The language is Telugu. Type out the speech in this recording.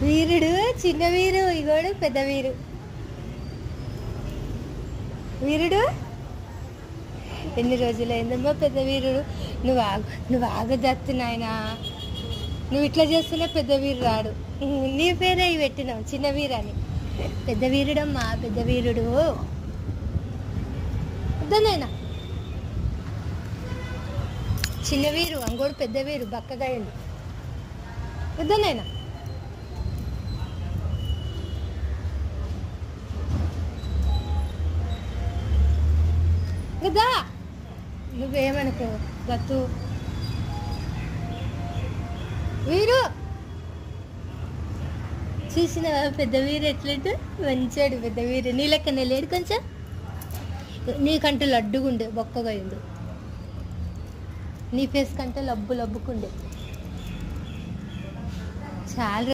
వీరుడు చిన్న వీరు, ఇగోడు పెద్ద వీరు. వీరుడు ఎన్ని రోజులైందమ్మా పెద్ద వీరుడు. నువ్వు ఆగజత్తు నాయనా. నువ్వు ఇట్లా చేస్తున్నా పెద్ద వీరు రాడు. నీ పేరే పెట్టినావు చిన్న వీరని. పెద్ద వీరుడమ్మా, పెద్ద వీరుడు. వద్దనైనా చిన్న వీరు, అంగోడు పెద్ద వీరు బక్కగాయండి. వద్దనైనా కదా. నువ్వేమనుకో గత్తు. వీరు చూసిన పెద్ద వీరు ఎట్లంటే మంచాడు. పెద్ద వీరు నీ లెక్కనే లేడు, కొంచెం నీకంటే లడ్డుగుండే, బొక్కగా ఉండు. నీ ఫేస్ కంటే లబ్బుకుండే. చాలా